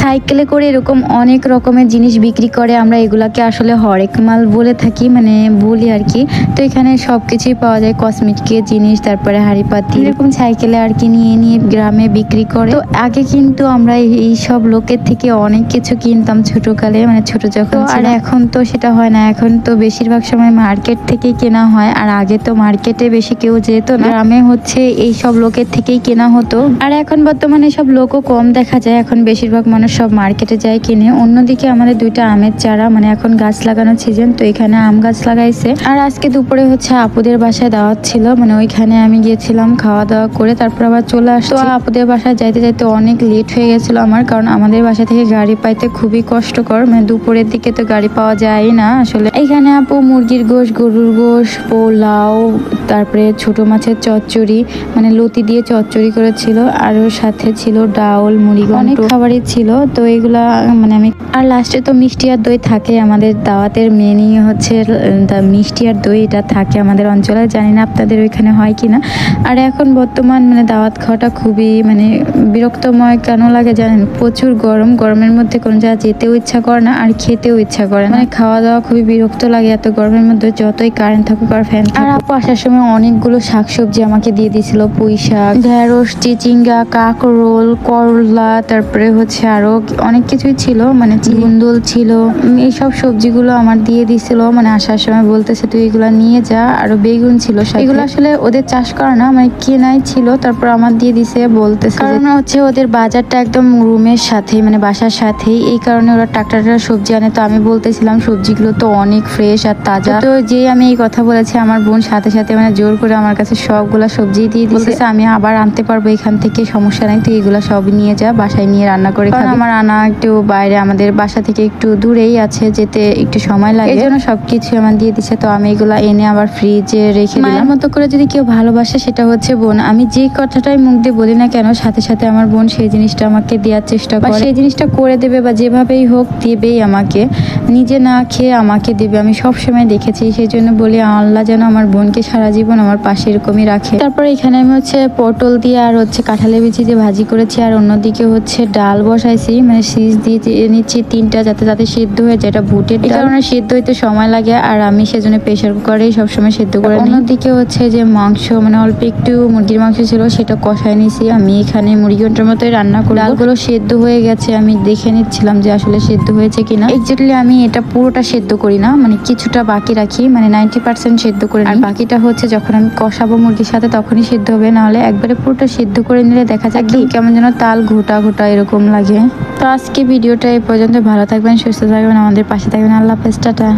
সাইকেলে করে এরকম অনেক রকমের জিনিস বিক্রি করে, আমরা এগুলাকে আসলে হরেক মাল বলে থাকি, মানে বলি আর কি। তো এখানে সব কিছুই পাওয়া যায়, কসমেটিকের জিনিস, তারপরে হাঁড়ি পাতি, এরকম সাইকেলে আর কি নিয়ে নিয়ে গ্রামে বিক্রি করে। তো আগে কিন্তু আমরা এই সব লোকের থেকে অনেক কিছু কিনতাম ছোটকালে, মানে ছোট যখন। আর এখন তো সেটা হয় না, এখন তো বেশিরভাগ সময় মার্কেট থেকেই কেনা হয়। আর আগে তো মার্কেটে বেশি কেউ যেত না, গ্রামে হচ্ছে এই সব লোকের থেকেই কেনা হতো। আর এখন বর্তমানে সব লোকও কম দেখা যায়, এখন বেশিরভাগ মানুষ সব মার্কেটে যায় কিনে। অন্যদিকে আমাদের দুইটা আমের চারা, মানে এখন গাছ লাগানোর সিজন, তো এখানে আম গাছ লাগাইছে। আর আজকে দুপুরে হচ্ছে আপুদের বাসায় দাওয়াত ছিল, মানে ওইখানে আমি গিয়েছিলাম, খাওয়া দাওয়া করে তারপর আবার চলে আসতো। আপুদের বাসায় যাইতে যাইতে অনেক লেট হয়ে গেছিল আমার, কারণ আমাদের বাসা থেকে গাড়ি পাইতে খুবই কষ্টকর, মানে দুপুরের দিকে তো গাড়ি পাওয়া যায় না আসলে। এখানে আপু মুরগির গোশ, গরুর গোশ, পোলাও, তারপরে ছোট মাছের চচ্চড়ি, মানে লতি দিয়ে চচ্চড়ি করেছিল, আর ওর সাথে ছিল ডাউল, মুড়ি, অনেক খাবারই ছিল। তো এগুলা মানে আমি, আর লাস্টে তো মিষ্টি আর দই থাকে, আমাদের দাওয়াতের মেনই হচ্ছে মিষ্টি আর দই, এটা থাকে আমাদের অঞ্চলে, জানি না আপনাদের ওইখানে হয় কিনা। আর এখন বর্তমান মানে দাওয়াত খাওয়াটা খুবই মানে বিরক্তময় কেন লাগে জানেন, প্রচুর গরম, গরমের মধ্যে কোনো জায়গা যেতেও ইচ্ছা করে না আর খেতেও ইচ্ছা করে না, মানে খাওয়া দাওয়া খুবই বিরক্ত লাগে এত গরমের মধ্যে, যতই কারেন্ট থাকুক আর ফ্যান। আর আপু আসার সময় অনেকগুলো শাকসবজি আমাকে দিয়ে দিয়েছিল, পুঁই শাক, ঢেঁড়স, চিচিঙ্গা, কাঁকরোল, করলা, তারপরে হচ্ছে আরো অনেক কিছুই ছিল, মানে ধুন্দুল ছিল। এইসব সবজিগুলো আমার দিয়ে দিছিল, মানে আসার সময় বলতেছে তুই এগুলা নিয়ে যা। আরো বেগুন ছিল, এগুলো আসলে ওদের চাষ করা না, মানে কেনাই ছিল, তারপর আমার দিয়ে দিছে, বলতেছে কারণ হচ্ছে ওদের বাজারটা একদম রুমের সাথে, মানে বাসার সাথেই, এই কারণে ওরা টাটকা সবজি আনে। তো আমি বলতেছিলাম সবজিগুলো তো অনেক ফ্রেশ আর তাজা। তো যেই আমি এই কথা বলেছি, আমার বোন সাথে সাথে মানে জোর করে আমার কাছে সবগুলা সবজি দিয়ে দিয়েছে, আমি আবার আনতে পারবো এখান থেকে, সমস্যা নাই, তুই এগুলা সব নিয়ে যা, বাসায় নিয়ে রান্না করে খাবি। আমার আনা একটু বাইরে, আমাদের বাসা থেকে একটু দূরেই আছে, যেতে একটু সময় লাগে, এই জন্য সবকিছু আমার দিয়ে দিচ্ছে। তো আমি এগুলা এনে আবার ফ্রিজে রেখে দিলাম। মায়ের মতো করে যদি কেউ ভালোবাসে সেটা হচ্ছে বোন, আমি যে কথাটাই মুখ দিয়ে বলি না কেন, সাথে সাথে আমার বোন সেই জিনিসটা আমাকে দেওয়ার চেষ্টা করে, সেই জিনিসটা করে দেবে, বা যেভাবেই হোক দেবেই আমাকে, নিজে না খেয়ে আমাকে দেবে, আমি সব সময় দেখেছি। সেই জন্য বলি আল্লাহ যেন আমার বোনকে সারা জীবন আমার পাশে এরকমই রাখে। তারপর এখানে আমি হচ্ছে পটল দিয়ে আর হচ্ছে কাঁঠালের বিচি দিয়ে ভাজি করেছি, আর অন্যদিকে হচ্ছে ডাল বসাইছি, মানে সিজ দিয়ে নিচ্ছি 3টা, যাতে যাতে সিদ্ধ হয়ে যায়। এটা ভুটের ডাল, কারণে সিদ্ধ হইতে সময় লাগে, আর আমি সেজন্য প্রেশার কুকারেই সবসময় সিদ্ধ করে নিই। অন্যদিকে হচ্ছে যে মাংস, মানে অল্প একটু মুরগির মাংস ছিল, সেটা কষায় নিছি। আমি এখানে মুরগিটার মতোই রান্না করি, ডালগুলো সেদ্ধ হয়ে গেছে, আমি দেখে নিচ্ছিলাম যে আসলে সেদ্ধ হয়েছে কিনা। এক্স্যাক্টলি আমি এটা পুরোটা সেদ্ধ করি না, মানে কিছুটা বাকি রাখি, মানে 90% সেদ্ধ করে, আর বাকিটা হচ্ছে যখন আমি কষাবো মুরগির সাথে তখনই সেদ্ধ হবে, নাহলে একবারে পুরোটা সেদ্ধ করে নিলে দেখা যায় কি কেমন যেন তাল ঘোটা ঘোটা এরকম লাগে। তো আজকে ভিডিওটা এই পর্যন্ত, ভালো থাকবেন, সুস্থ থাকবেন, আমাদের পাশে থাকবেন, আল্লাহ হাফেজ, টাটা।